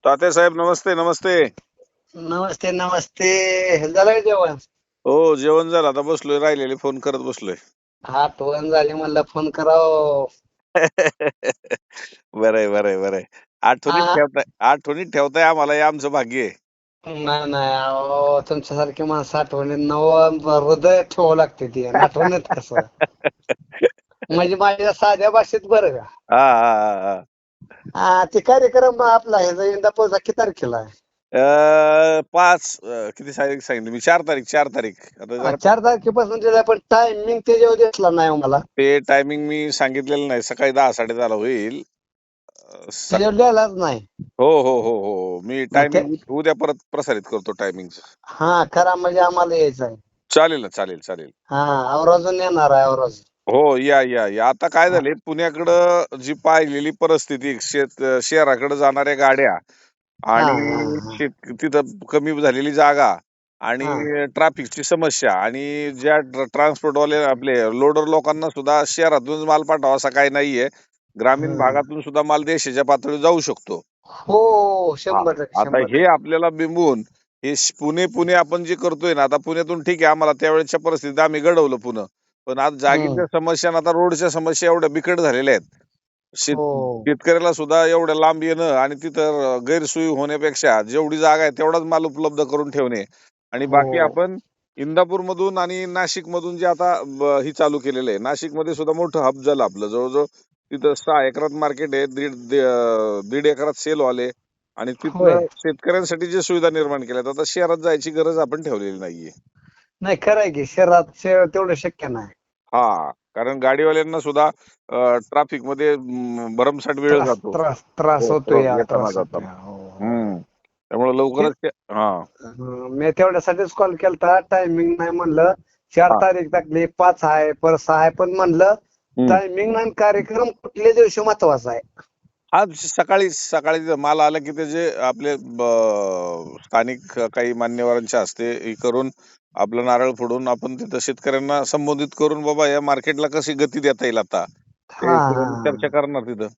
तात्यासाहेब नमस्ते नमस्ते. नमस्ते नमस्ते. झालं का जेवण? हो जेवण झालं, आता बसलोय, राहिलेले फोन करत बसलोय. आठवण झाली म्हणलं फोन करावं. बरंय बरंय बरंय. आ आठवणीत ठेवताय आम्हाला, हे आमचं भाग्य आहे. नाही नाही अहो, तुमच्यासारखी माणसं आठवणीत हृदय ठेवावं लागते ती, आणि आठवणीत कसं म्हणजे माझ्या साध्या भाषेत बरं का. हा हा हा हा. ते कार्यक्रम आपला ह्याचा इंदापूरचा किती तारखेला आहे? किती तारीख सांगितली मी? 4 तारीख आता जरा. 4 तारखेपासून दिला, पण टायमिंग त्याच्यावर दिसला नाही हो मला. ते टायमिंग मी सांगितलेलं नाही, सकाळी 10 10:30 होईल. त्याच्यावर लिहिलाच नाही. हो हो हो हो हो. मी नाही ते, टायमिंग उद्या परत प्रसारित करतो टायमिंग. हा खरा म्हणजे आम्हाला यायचं आहे. चालेल ना, चालेल चालेल. हा, आवर्जून येणार आहे आवर्जून. हो या या या. आता काय हा झाले, पुण्याकडं जी पाहिलेली परिस्थिती, शहराकडे जाणाऱ्या गाड्या हा आणि तिथं कमी झालेली जागा हा आणि ट्रॅफिकची समस्या आणि ज्या ट्रान्सपोर्टवाले आपले लोडर लोकांना सुद्धा शहरातूनच माल पाठवा असं काही नाहीये. ग्रामीण हा. भागातून सुद्धा माल देशाच्या पातळीवर जाऊ शकतो. हो, हा. 100% आता हे 100%. आपल्याला बिंबवून पुणे पुणे आपण जे करतोय ना, आता पुण्यातून ठीक आहे, आम्हाला त्यावेळेच्या परिस्थितीत आम्ही घडवलं पुणे. पण आज हम्म. जागेच्या समस्या आणि आता रोडच्या समस्या एवढ्या बिकट झालेल्या आहेत. हो शेतकऱ्याला सुद्धा एवढ्या लांब येणं आणि तिथं गैरसोयी होण्यापेक्षा जेवढी जागा आहे तेवढाच माल उपलब्ध करून ठेवणे. आणि हो बाकी आपण इंदापूर मधून आणि नाशिक मधून जे आता ही चालू केलेलं आहे, नाशिक मध्ये सुद्धा मोठं हब झालं आपलं. जवळजवळ तिथं 6 एकरात मार्केट आहे, दीड एकरात सेल वाले, आणि होय. तिथनं शेतकऱ्यांसाठी जे सुविधा निर्माण केल्यात, आता शहरात जायची गरज आपण ठेवलेली नाहीये. नाही, खरं आहे की शहरात तेवढं शक्य नाही. हा, कारण गाडीवाल्यांना सुद्धा ट्रॅफिक मध्ये भरमसाठ वेळ त्रास जातो. त्रास त्रास हो होतोय, येताना त्रास होतोय. जाताना. हो हो. हम्म. त्यामुळे ते लवकरच हा मी तेवढ्यासाठीच कॉल केलता. टायमिंग नाही म्हणलं. चार हा. तारीख टाकली, 5 आहे, परत 6 आहे, पण म्हणलं हम्म. टायमिंग नाही, कार्यक्रम कुठल्या दिवशी महत्वाचा आहे. आज सकाळी सकाळी माल आला की त्याचे आपले स्थानिक काही मान्यवरांच्या हस्ते हे करून, आपलं नारळ फोडून आपण तिथं शेतकऱ्यांना संबोधित करून, बाबा या मार्केटला कशी गती देता येईल आता हा ते हा चर्चा करणार तिथं.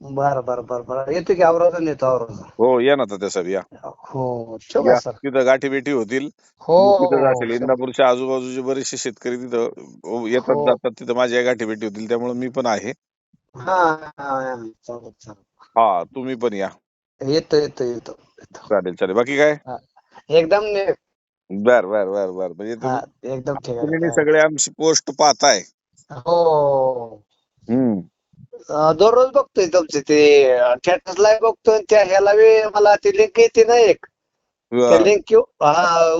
बर बर बर बर, येतो की आवर्जून येतो आवर्जून. हो या ना तात्यासाहेब या. हो, ठेवू का या सर? तिथं गाठी भेटी होतील. हो मी तिथंच हो असेल. इंदापूरच्या आजूबाजूचे बरेचसे शेतकरी तिथं येतात हो. जातात, तिथं माझ्या गाठी भेटी होतील, त्यामुळे मी पण आहे. हा हा, चालेल चालेल. हा, तुम्ही पण या. येतो येतो येतो येतो. चालेल चालेल. बाकी काय? हा, एकदम बर बर बर बर. म्हणजे हा, तुम्ही एकदम ठीक आहे, आठवणीने काय सगळे आमची पोस्ट पाहताय. हो. हम्म. दररोज बघतोय तुमचे ते स्टेटस लाईव्ह बघतोय, त्या ह्याला बी मला ती लिंक येते ना एक. त्या बर लिंक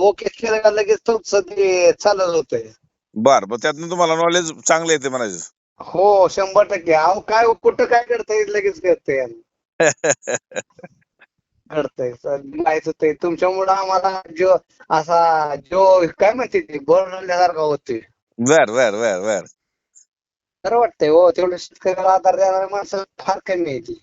ओके केलं का लगेच तुमचं ते चालू होतंय. बर बर. त्यातनं तुम्हाला नॉलेज चांगलं येते म्हणायचं. हो, 100%. अहो काय कुठं काय करता येईल लगेच करतंय. घडतंय सर, लिहायचं ते तुमच्यामुळं आम्हाला असा जो काय म्हणते ते बोलण्यासारखा होते. बर बर बर बर. खरं वाटतंय हो, तेवढं शेतकऱ्याला आधार देणारी माणसं फार कमी आहे ती.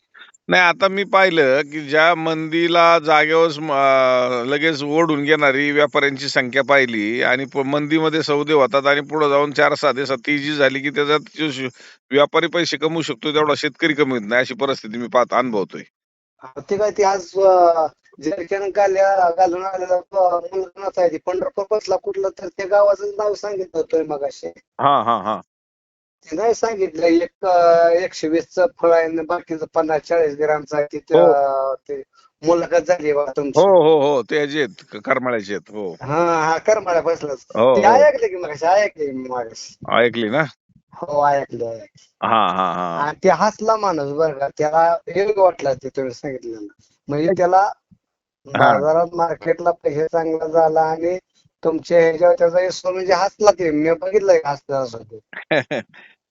नाही, आता मी पाहिलं की ज्या मंदीला जागेवर लगेच ओढून घेणारी व्यापाऱ्यांची संख्या पाहिली, आणि मंदीमध्ये सौदे होतात आणि पुढे जाऊन 4 6 दिवसात ती जी झाली की त्याच्यात व्यापारी पैसे कमवू शकतो तेवढा शेतकरी कमवत नाही, अशी परिस्थिती मी अनुभवतोय. ते काय ते आज जरक्यानं घालून आलेला मुलगा नसायची पंढरपूर बसला कुठलं तर त्या गावाचं नाव सांगितलं होतं मगाशी. हा हा हा. ते नाही सांगितलं, 120चं फळ आहे आणि बाकीचं 50 40 ग्रामचं आहे. हो ते मुलाखत झाली बा हो तुमची. हो हो. ते जे आहेत करमाळ्याचे आहेत. हो हा हा, करमाळ्या बसलाच. हो ते हो. ऐकलं की मगाशी, ऐकले मी मगाशी. ऐकली ना. हो, ऐकले. हा हा हा. आणि ते हसला माणूस बरं का, त्याला योग्य वाटलं ते तुम्ही सांगितलं. म्हणजे त्याला हा. बाजारात मार्केटला पैसे चांगला झाला, आणि तुमच्या ह्याच्यावर त्याचा हिस्सा म्हणजे हसला. ते मी बघितलंय हसला असं ते.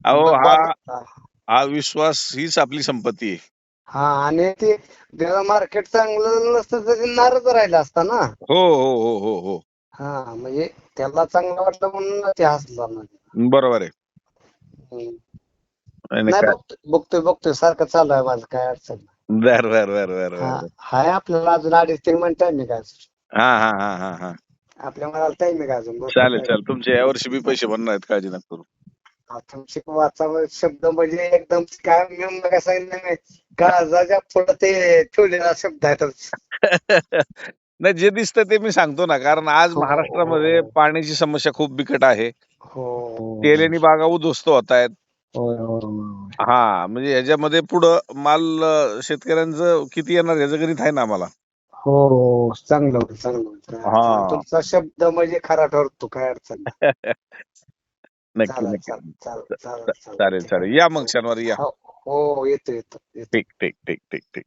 अहो बाजार हा विश्वास हीच आपली संपत्ती आहे. हा, आणि ते त्याला मार्केट चांगलं नसतं तर ते नाराज राहिला असता ना. हो हो हो हो हो. हा, म्हणजे त्याला चांगलं वाटलं म्हणून ते हसला म्हणजे. बरोबर आहे. हम्म. नाही नाही नाही, काय. बघतोय सारखं चालू आहे माझं, काय अडचण नाही. बर बर बर बर हा, बर. हाय आपल्याला अजून 2.5 3 महिने टाइम आहे का अजून? हा हा हा हा हा. आपल्या मनाला टाइम आहे का अजून? भरपूर चालेल टाइम. चालेल. तुमचे यावर्षी बी पैसे बनणार आहेत, काळजी नका करू. तुमचे वाचावं शब्द म्हणजे एकदम काय मी मग सांगितलं नाही काळजाच्या पुढे ते ठेवलेला शब्द आहे तुमचा. नाही, जे दिसतं ते मी सांगतो ना, कारण आज हो महाराष्ट्रामध्ये हो पाण्याची समस्या खूप बिकट आहे. हो तेलेनी बागा उद्ध्वस्त होत आहेत. होय होय होय. हा, म्हणजे ह्याच्यामध्ये पुढं माल शेतकऱ्यांचं किती येणार ह्याचं गणित आहे ना आम्हाला. हो हो चांगलं होतं चांगलं होतं काय अडचण नाही. हा. तुमचा शब्द म्हणजे खरा ठरतो काय अडचण नाही. नक्की चालेल नक्की. चालेल चालेल चालेल चालेल चालेल ठीक चालेल, आहे. या मग शनिवारी या. हो हो येतो येतो येतो. ठीक ठीक ठीक ठीक ठीक.